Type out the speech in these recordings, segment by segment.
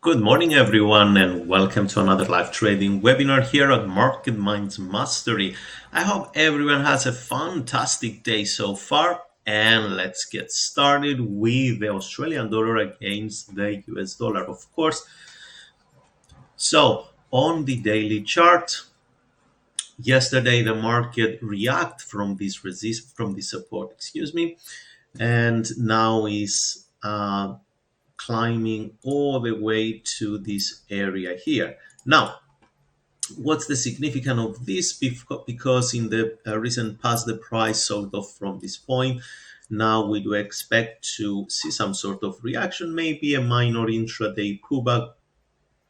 Good morning, everyone, and welcome to another live trading webinar here at MarketMinds Mastery. I hope everyone has a fantastic day so far, and let's get started with the Australian dollar against the US dollar, of course. So, on the daily chart, yesterday the market reacted from this support, and now is climbing all the way to this area here. Now, what's the significance of this? Because in the recent past, the price sold off from this point. Now we do expect to see some sort of reaction, maybe a minor intraday pullback,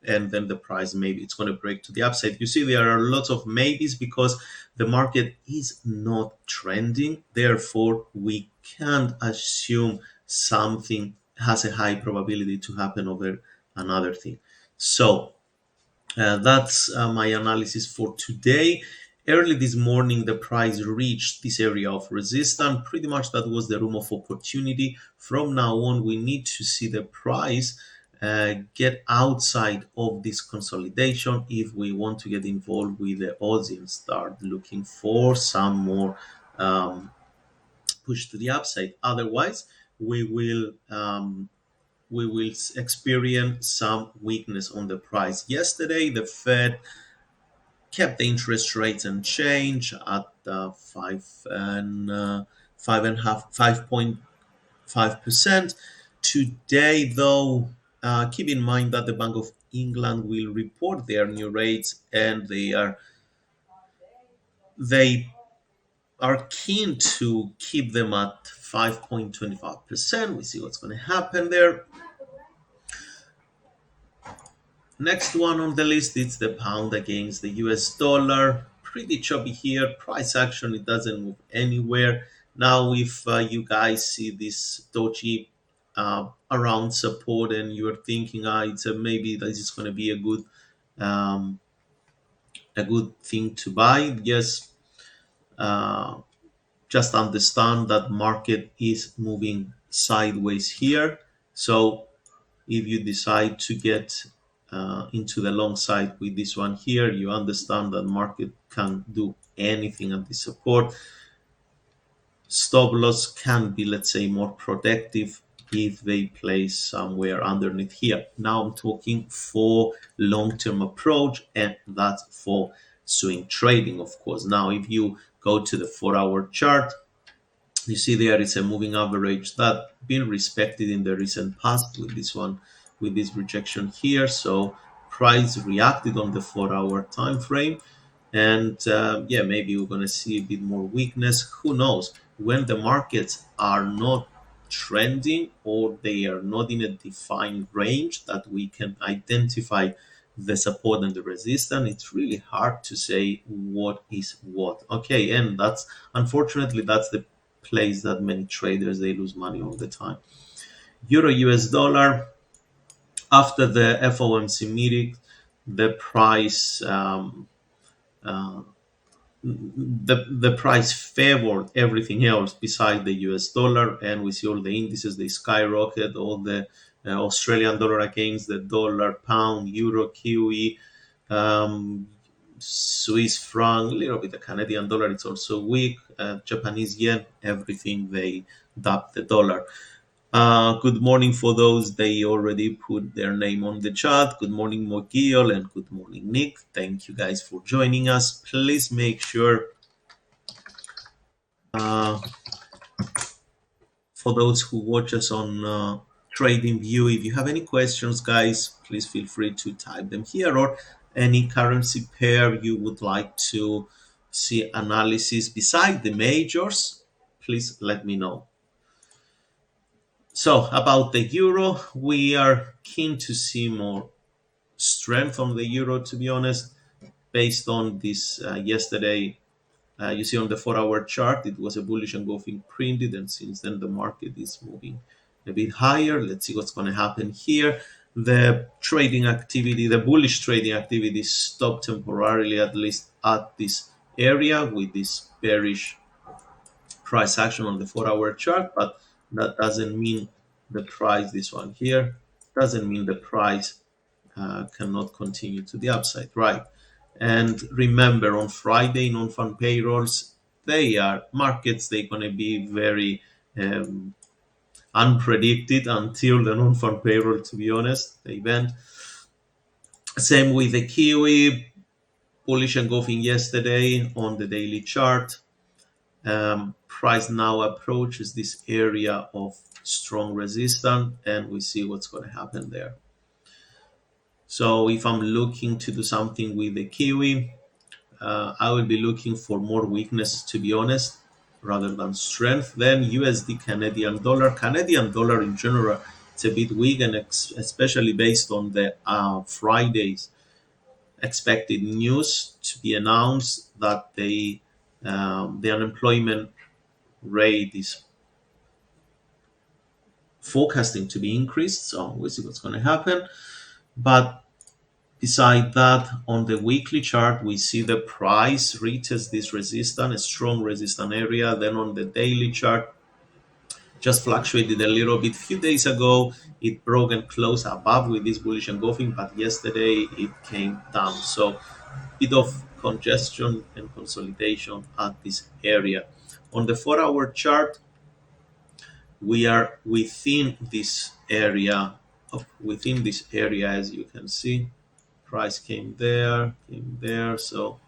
and then the price maybe it's going to break to the upside. You see, there are lots of maybes because the market is not trending. Therefore, we can't assume something has a high probability to happen over another thing. So that's my analysis for today. Early this morning, the price reached this area of resistance. Pretty much that was the room of opportunity. From now on, we need to see the price get outside of this consolidation if we want to get involved with the Aussie and start looking for some more push to the upside. Otherwise, we will experience some weakness on the price. Yesterday, the Fed kept the interest rates unchanged at 5.5%. Today, though, keep in mind that the Bank of England will report their new rates, and they are keen to keep them at 5.25%. We see what's going to happen there. Next one on the list is the pound against the US dollar. Pretty choppy here. Price action, it doesn't move anywhere. Now, if you guys see this doji around support and you're thinking, maybe this is going to be um, a good thing to buy, yes, uh, just understand that market is moving sideways here. So if you decide to get into the long side with this one here, you understand that market can do anything at the support. Stop loss can be, let's say, more protective if they place somewhere underneath here. Now I'm talking for long-term approach, and that's for swing trading, of course. Now, if you go to the 4-hour chart, you see there is a moving average that been respected in the recent past with this one, with this rejection here. So price reacted on the 4-hour time frame, and yeah, maybe we're going to see a bit more weakness. Who knows? When the markets are not trending or they are not in a defined range that we can identify the support and the resistance, it's really hard to say what is what. Okay, and that's unfortunately that's the place that many traders they lose money all the time. Euro US dollar, after the FOMC meeting, the price the price favored everything else beside the US dollar, and we see all the indices they skyrocket. All the Australian dollar against the dollar, pound, euro, kiwi, um, Swiss franc, a little bit the Canadian dollar. It's also weak. Japanese yen, everything they dump the dollar. Good morning for those they already put their name on the chat. Good morning, Mogil, and good morning, Nick. Thank you guys for joining us. Please make sure for those who watch us on Trading View, if you have any questions, guys, please feel free to type them here, or any currency pair you would like to see analysis beside the majors, please let me know. So about the euro, we are keen to see more strength on the euro, to be honest, based on this yesterday. You see on the 4-hour chart, it was a bullish engulfing printed, and since then the market is moving a bit higher. Let's see what's going to happen here. The trading activity, the bullish trading activity, stopped temporarily, at least at this area, with this bearish price action on the 4-hour chart, but that doesn't mean the price, this one here, doesn't mean the price cannot continue to the upside, right? And remember, on Friday, non-farm payrolls, they are markets. They're going to be very unpredicted until the non-farm payroll. To be honest, the event. Same with the Kiwi, bullish engulfing yesterday on the daily chart. Price now approaches this area of strong resistance, and we see what's going to happen there. So if I'm looking to do something with the Kiwi, I will be looking for more weakness, to be honest, rather than strength. Then USD Canadian dollar. Canadian dollar in general, it's a bit weak, and especially based on the Friday's expected news to be announced that the unemployment rate is forecasting to be increased. So we'll see what's going to happen. But beside that, on the weekly chart, we see the price reaches this resistance, a strong resistance area. Then on the daily chart, just fluctuated a little bit. A few days ago, it broke and closed above with this bullish engulfing, but yesterday it came down. So bit of congestion and consolidation at this area. On the 4-hour chart, we are within this area, as you can see. Price came there, so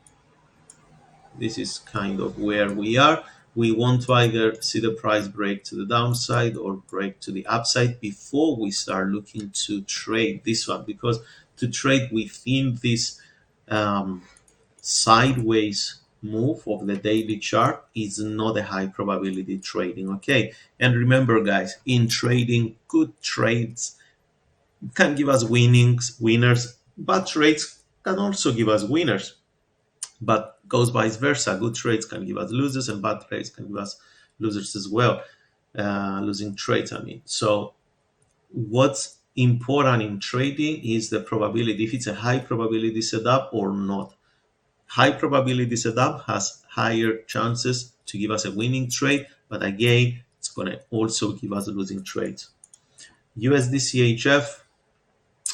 this is kind of where we are. We want to either see the price break to the downside or break to the upside before we start looking to trade this one, because to trade within this sideways move of the daily chart is not a high probability trading. Okay, and remember guys, in trading, good trades can give us winners. Bad trades can also give us winners, but goes vice versa. Good trades can give us losers, and bad trades can give us losers as well. Losing trades, I mean. So what's important in trading is the probability, if it's a high probability setup or not. High probability setup has higher chances to give us a winning trade, but again, it's going to also give us losing trades. USD CHF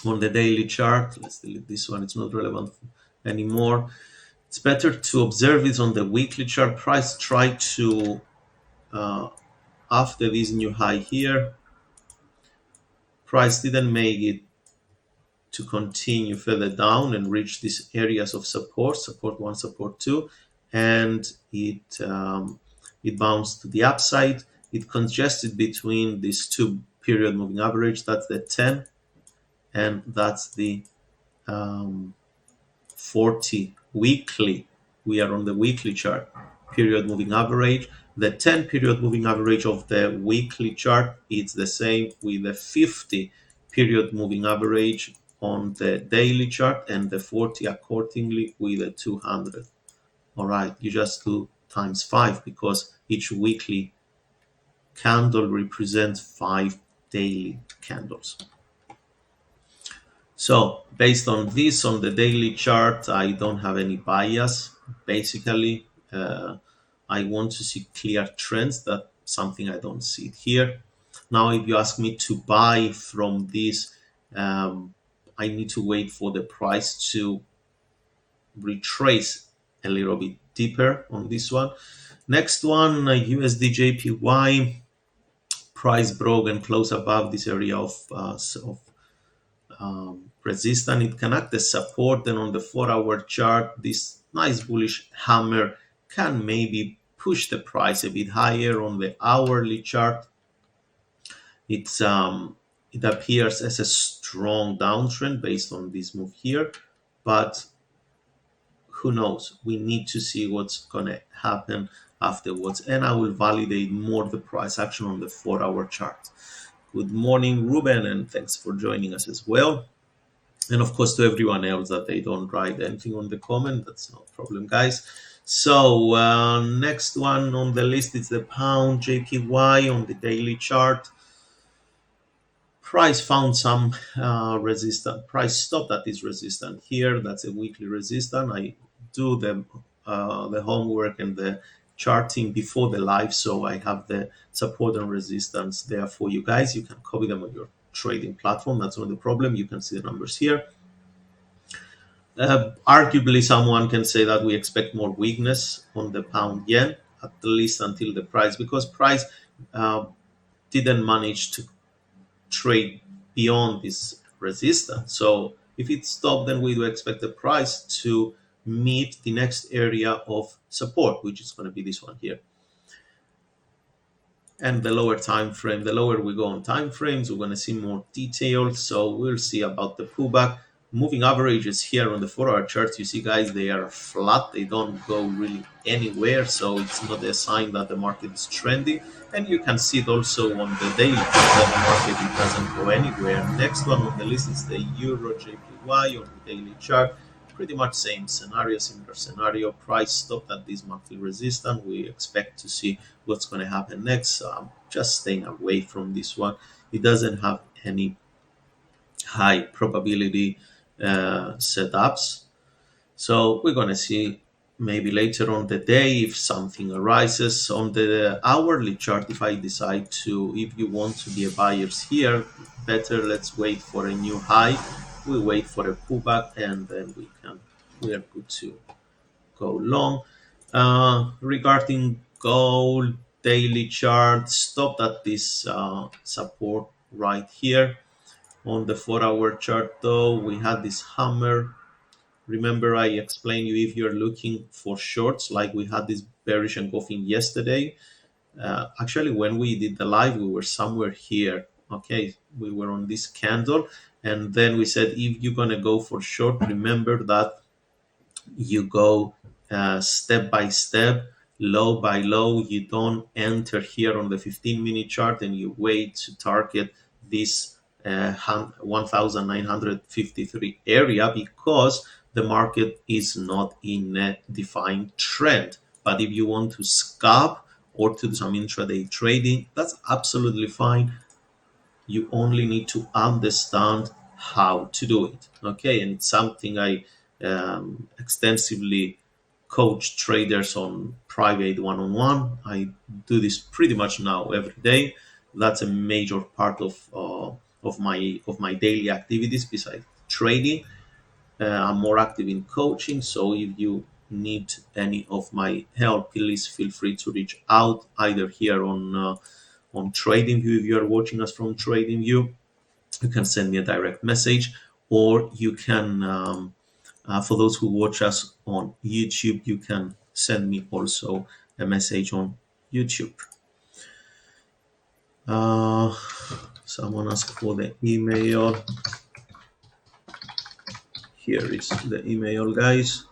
on the daily chart, let's delete this one, it's not relevant anymore. It's better to observe it on the weekly chart. Price tried to, after this new high here, price didn't make it to continue further down and reach these areas of support 1, support 2, and it bounced to the upside. It congested between these two period moving average, that's the 10, and that's the 40 weekly. We are on the weekly chart, period moving average. The 10 period moving average of the weekly chart is the same with the 50 period moving average on the daily chart, and the 40 accordingly with the 200. All right, you just do times 5 because each weekly candle represents 5 daily candles. So based on this, on the daily chart, I don't have any bias. Basically, I want to see clear trends. That's something I don't see it here. Now, if you ask me to buy from this, I need to wait for the price to retrace a little bit deeper on this one. Next one, USD JPY. Price broke and closed above this area of resistance. It can act as support. Then on the 4-hour chart, this nice bullish hammer can maybe push the price a bit higher. On the hourly chart, it appears as a strong downtrend based on this move here, but who knows? We need to see what's gonna happen afterwards, and I will validate more the price action on the 4-hour chart. Good morning, Ruben, and thanks for joining us as well. And of course, to everyone else that they don't write anything on the comment, that's no problem, guys. So next one on the list is the pound JPY on the daily chart. Price found some resistance. Price stopped at this resistance here. That's a weekly resistance. I do the homework and the charting before the live, so I have the support and resistance there for you guys. You can copy them on your trading platform. That's not the problem. You can see the numbers here. Arguably, someone can say that we expect more weakness on the pound yen, at least until the price, because price uh, didn't manage to trade beyond this resistance. So if it stopped, then we do expect the price to meet the next area of support, which is going to be this one here. And the lower time frame, the lower we go on time frames, we're going to see more details. So we'll see about the pullback. Moving averages here on the 4-hour charts, you see, guys, they are flat. They don't go really anywhere. So it's not a sign that the market is trending. And you can see it also on the daily chart that the market, it doesn't go anywhere. Next one on the list is the Euro JPY on the daily chart. Pretty much same scenario, similar scenario. Price stopped at this monthly resistance. We expect to see what's going to happen next. So I'm just staying away from this one. It doesn't have any high probability setups. So we're going to see maybe later on the day if something arises on the hourly chart. If I decide to, if you want to be a buyers here, better let's wait for a new high. We wait for a pullback and then we are good to go long. Regarding gold daily chart, stopped at this support right here. On the 4-hour chart, though, we had this hammer. Remember, I explained you if you're looking for shorts, like we had this bearish engulfing yesterday. Actually, when we did the live, we were somewhere here. Okay, we were on this candle, and then we said if you're gonna go for short, remember that you go step by step, low by low. You don't enter here on the 15-minute chart and you wait to target this 1953 area, because the market is not in a defined trend. But if you want to scalp or to do some intraday trading, that's absolutely fine. You only need to understand how to do it. Okay, and it's something I extensively coach traders on private one-on-one. I do this pretty much now every day. That's a major part of my daily activities besides trading. I'm more active in coaching, so if you need any of my help, please feel free to reach out either here on TradingView. If you are watching us from TradingView, you can send me a direct message, or you can, for those who watch us on YouTube, you can send me also a message on YouTube. Someone asked for the email. Here is the email, guys.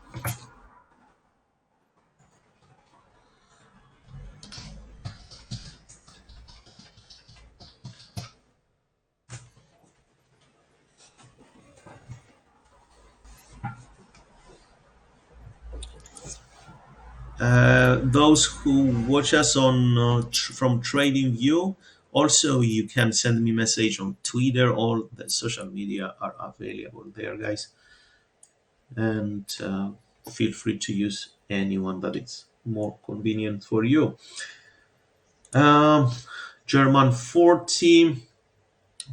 Those who watch us on from TradingView, also you can send me message on Twitter. All the social media are available there, guys, and feel free to use anyone that is more convenient for you. Um, German 40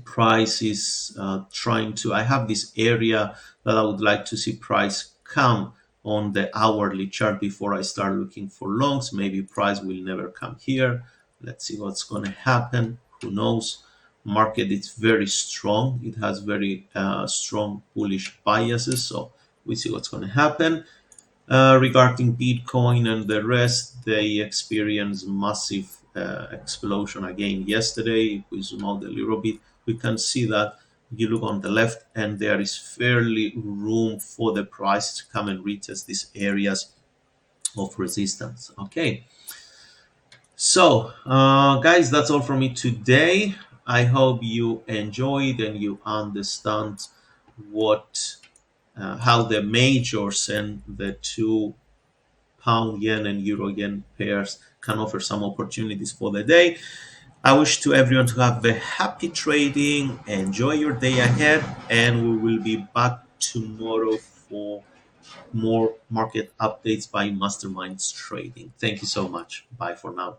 price is trying to. I have this area that I would like to see price come on the hourly chart before I start looking for longs. Maybe price will never come here. Let's see what's going to happen. Who knows? Market is very strong. It has very strong bullish biases. So we see what's going to happen. Regarding Bitcoin and the rest, they experienced massive explosion again yesterday. If we zoom out a little bit, we can see that you look on the left, and there is fairly room for the price to come and retest these areas of resistance. Okay. So, guys, that's all from me today. I hope you enjoyed and you understand what how the majors and the two pound yen and euro yen pairs can offer some opportunities for the day. I wish to everyone to have a happy trading, enjoy your day ahead, and we will be back tomorrow for more market updates by Masterminds Trading. Thank you so much. Bye for now.